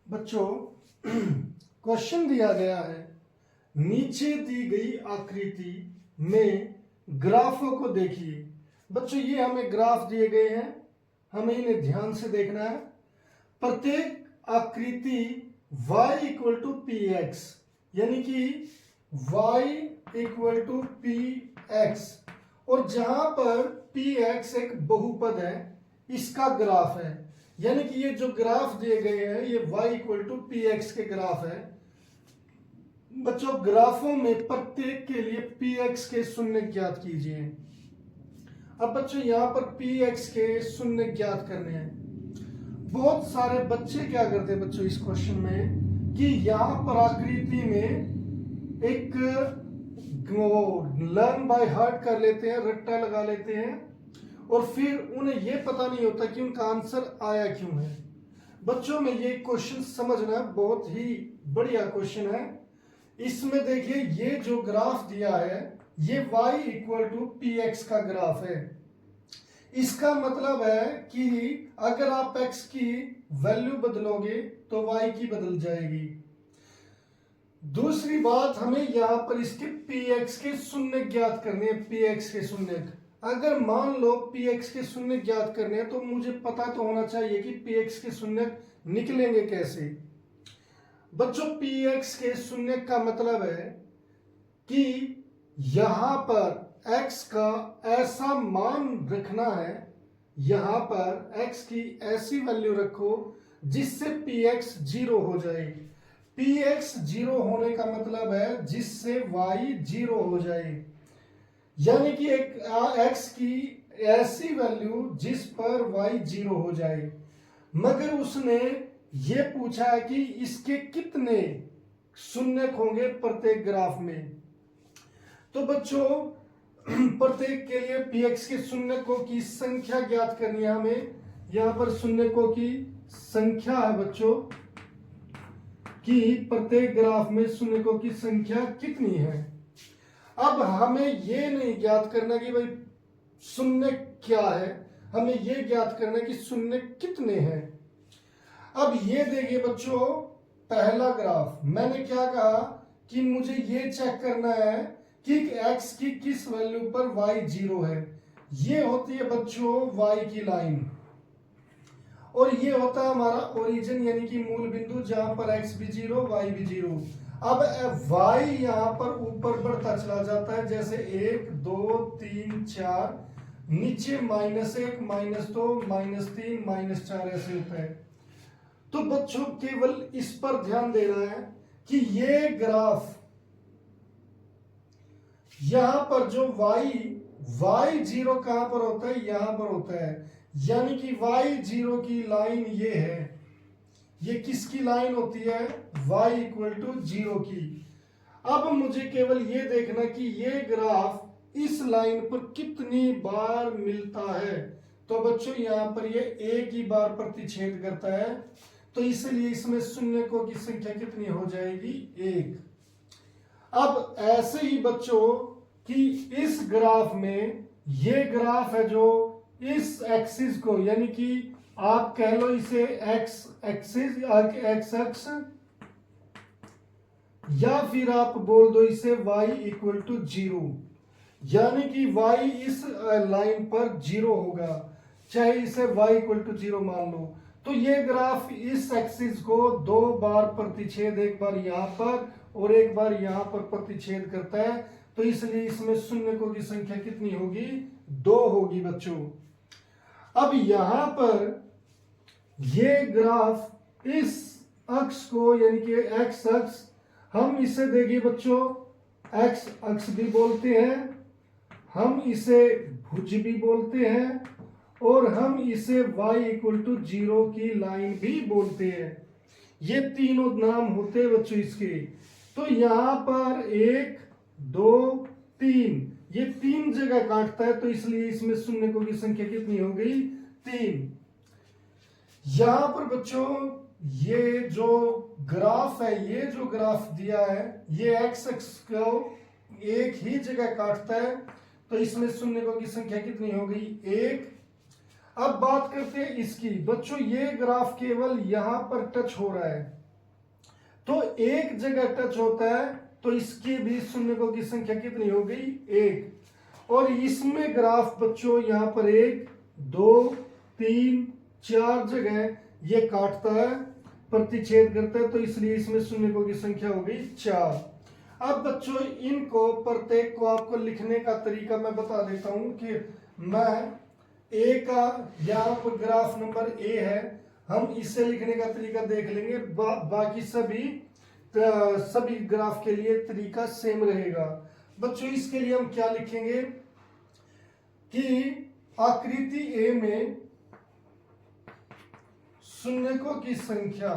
बच्चों क्वेश्चन दिया गया है, नीचे दी गई आकृति में ग्राफों को देखिए। बच्चों ये हमें ग्राफ दिए गए हैं, हमें इन्हें ध्यान से देखना है। प्रत्येक आकृति y equal to p x, यानी कि y equal to p x, और जहां पर पी एक्स एक बहुपद है इसका ग्राफ है। यानी कि ये जो ग्राफ दिए गए हैं ये y equal to p x के ग्राफ है। बच्चों ग्राफों में प्रत्येक के लिए पी एक्स के शून्य ज्ञात कीजिए। अब बच्चों यहाँ पर पी एक्स के शून्य ज्ञात करने हैं। बहुत सारे बच्चे क्या करते हैं बच्चों इस क्वेश्चन में कि यहाँ पर आकृति में एक लर्न बाय हार्ट कर लेते हैं, रट्टा लगा लेते हैं, और फिर उन्हें यह पता नहीं होता कि उनका आंसर आया क्यों है। बच्चों में ये क्वेश्चन समझना बहुत ही बढ़िया क्वेश्चन है। इसमें देखिए ये जो ग्राफ दिया है ये y equal to p x का ग्राफ है। इसका मतलब है कि अगर आप x की वैल्यू बदलोगे तो y की बदल जाएगी। दूसरी बात, हमें यहां पर इसके px के शून्य ज्ञात करने हैं। px के शून्य, अगर मान लो px के शून्य ज्ञात करने हैं तो मुझे पता तो होना चाहिए कि px के शून्य निकलेंगे कैसे। बच्चों px के शून्य का मतलब है कि यहां पर x का ऐसा मान रखना है, यहां पर x की ऐसी वैल्यू रखो जिससे px 0 हो जाए। px 0 होने का मतलब है जिससे y 0 हो जाए, यानी कि एक x की ऐसी वैल्यू जिस पर y 0 हो जाए। मगर उसने ये पूछा है कि इसके कितने शून्य होंगे प्रत्येक ग्राफ में। तो बच्चों प्रत्येक के लिए px के शून्यकों की संख्या ज्ञात करनी है हमें। यहां पर शून्यकों की संख्या है बच्चों कि प्रत्येक ग्राफ में शून्यकों की संख्या कितनी है। अब हमें ये नहीं ज्ञात करना कि भाई शून्य क्या है, हमें ये ज्ञात करना कि शून्य कितने हैं। अब ये देखिए बच्चों, पहला ग्राफ मैंने क्या कहा कि मुझे ये चेक करना है कि x की किस वैल्यू पर y 0 है। ये होती है बच्चों y की लाइन, और ये होता है हमारा ओरिजिन यानी कि मूल बिंदु जहां पर x भी 0 y भी 0। अब y यहां पर ऊपर बढ़ता चला जाता है, जैसे 1 2 3 4, नीचे -1 -2 -3 -4 ऐसे होता है। तो बच्चों केवल इस पर ध्यान देना है कि ये ग्राफ यहां पर जो y 0 कहां पर होता है, यहां पर होता है, यानी कि y 0 की लाइन ये है। ये किसकी लाइन होती है, y इक्वल टू 0 की। अब मुझे केवल ये देखना कि ये ग्राफ इस लाइन पर कितनी बार मिलता है। तो बच्चों यहां पर ये एक ही बार प्रतिच्छेद करता है, तो इसलिए इसमें शून्यकों की संख्या कितनी हो जाएगी, 1। अब ऐसे ही बच्चों कि इस ग्राफ में ये ग्राफ है जो इस एक्सिस को, यानी कि आप कह लो इसे एक्स एक्सिस एक्स एक्स, या फिर आप बोल दो इसे y इक्वल टू 0, यानी कि y इस लाइन पर 0 होगा, चाहे इसे y इक्वल टू 0 मान लो। तो ये ग्राफ इस एक्सिस को 2 बार प्रतिच्छेद, एक बार यहां पर और एक बार यहां पर प्रतिच्छेद करता है, तो इसलिए इसमें शून्यकों की संख्या कितनी होगी, 2 होगी बच्चों। अब यहां पर ये ग्राफ इस अक्ष को, यानी कि एक्स अक्ष, हम इसे देखिए बच्चों एक्स अक्ष भी बोलते हैं, हम इसे भुज भी बोलते हैं, और हम इसे y इक्वल टू 0 की लाइन भी बोलते हैं। ये तीनों नाम होते हैं बच्चों इसके। तो यहां पर 1 2 3, ये 3 जगह काटता है, तो इसलिए इसमें शून्यकों की संख्या कितनी हो गई, 3। यहां पर बच्चों ये जो ग्राफ है, ये जो ग्राफ दिया है ये x अक्ष को एक ही जगह काटता है, तो इसमें शून्यकों की संख्या कितनी हो गई, 1। अब बात करते हैं इसकी। बच्चों ये ग्राफ केवल यहां पर टच हो रहा है, तो एक जगह टच होता है तो इसकी भी शून्यकों की संख्या कितनी हो गई? 1। और इसमें ग्राफ बच्चों यहाँ पर 1 2 3 4 जगह ये काटता है, प्रतिच्छेद करता है, तो इसलिए इसमें शून्यकों की संख्या हो गई 4। अब बच्चों इनको प्रत्येक को आपको लिखने का तरीका मैं बता देता हूं कि मैं ए का यहाँ पर ग्राफ नंबर ए है, हम इसे लिखने का तरीका देख लेंगे। बाकी सभी ग्राफ के लिए तरीका सेम रहेगा। बच्चों इसके लिए हम क्या लिखेंगे कि आकृति ए में शून्यकों की संख्या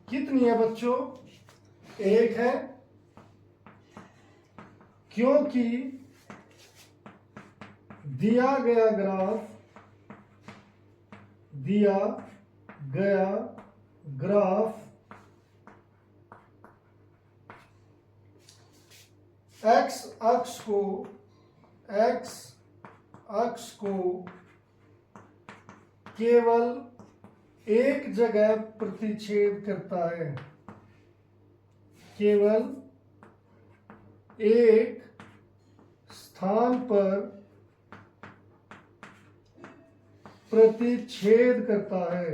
कितनी है बच्चों? 1 है, क्योंकि दिया गया ग्राफ एक्स अक्ष को केवल एक जगह प्रतिच्छेद करता है, केवल एक स्थान पर प्रतिच्छेद करता है।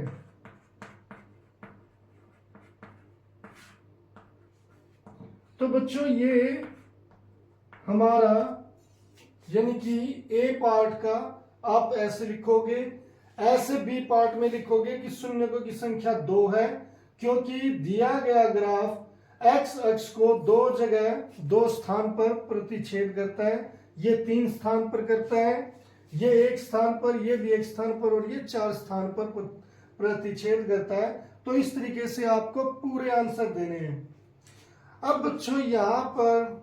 तो बच्चों ये हमारा यानी कि ए पार्ट का आप ऐसे लिखोगे, ऐसे बी पार्ट में लिखोगे कि शून्यकों की संख्या 2 है, क्योंकि दिया गया ग्राफ एक्स अक्ष को 2 जगह 2 स्थान पर प्रतिच्छेद करता है। ये 3 स्थान पर करता है, ये 1 स्थान पर, ये भी 1 स्थान पर, और ये 4 स्थान पर प्रतिच्छेद करता है। तो इस तरीके से आपको पूरे आंसर देने हैं। अब बच्चों यहाँ पर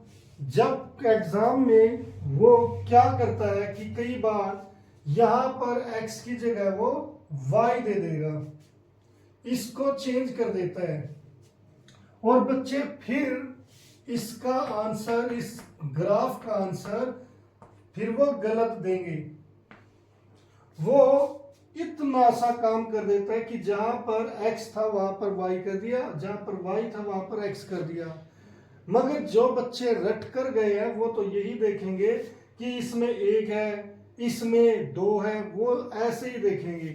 जब एग्जाम में वो क्या करता है कि कई बार यहां पर x की जगह वो y दे देगा, इसको चेंज कर देता है, और बच्चे फिर इसका आंसर, इस ग्राफ का आंसर फिर वो गलत देंगे। वो इतना सा काम कर देता है कि जहां पर x था वहां पर y कर दिया, जहां पर y था वहां पर x कर दिया। मगर जो बच्चे रट कर गए हैं वो तो यही देखेंगे कि इसमें 1 है, इसमें 2 है, वो ऐसे ही देखेंगे।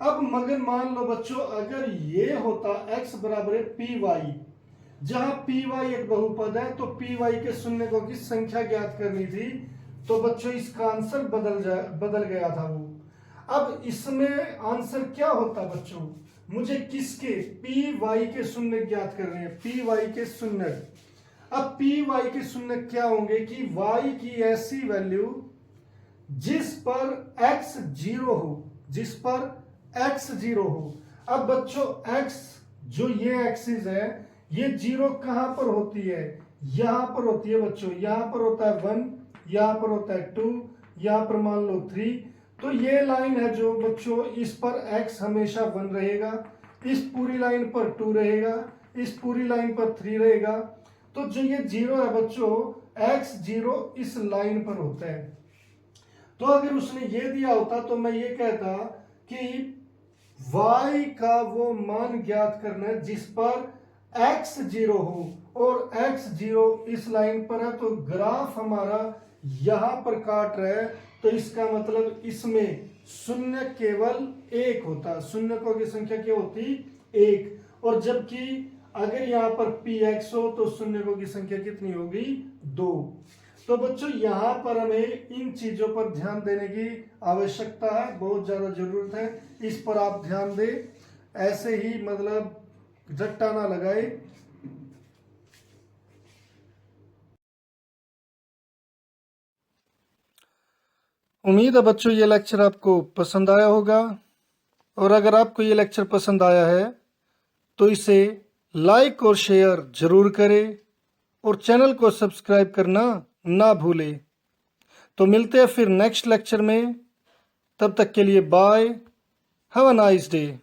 अब मगर मान लो बच्चों अगर ये होता x बराबर है पी वाई, जहां पी वाई एक बहुपद है तो पी वाई के शून्यकों की संख्या ज्ञात करनी थी, तो बच्चों इसका आंसर बदल गया था वो। अब इसमें आंसर क्या होता बच्चों? मुझे किसके? पी वाई के शून्य ज्ञात करने हैं, पी वाई के शून्य। अब पी वाई के शून्य क्या होंगे कि y की ऐसी वैल्यू जिस पर x 0 हो, जिस पर x 0 हो। अब बच्चों x जो ये एक्सिस है, ये 0 कहां पर होती है? यहां पर होती है बच्चों, यहां पर होता है 1, यहां पर होता है 2, यहां पर मान लो 3। तो ये लाइन है जो बच्चों इस पर x हमेशा 1 रहेगा, इस पूरी लाइन पर 2 रहेगा, इस पूरी लाइन पर 3 रहेगा। तो जो ये 0 है बच्चों, x 0 इस लाइन पर होता है। तो अगर उसने ये दिया होता तो मैं ये कहता कि y का वो मान ज्ञात करना है जिस पर x 0 हो, और x 0 इस लाइन पर है, तो ग्राफ हमारा यहां पर काट रहा है, तो इसका मतलब इसमें शून्य केवल 1 होता, शून्यकों की संख्या क्या होती? 1। और जबकि अगर यहाँ पर px हो तो शून्यकों की संख्या कितनी होगी? 2। तो बच्चों यहाँ पर हमें इन चीजों पर ध्यान देने की आवश्यकता है, बहुत ज्यादा जरूरत है, इस पर आप ध्यान दें, ऐसे ही मतलब झट्टा ना लगाए। उम्मीद है बच्चों ये लेक्चर आपको पसंद आया होगा, और अगर आपको ये लेक्चर पसंद आया है तो इसे लाइक और शेयर जरूर करें, और चैनल को सब्सक्राइब करना ना भूलें। तो मिलते हैं फिर नेक्स्ट लेक्चर में, तब तक के लिए bye, have a nice day.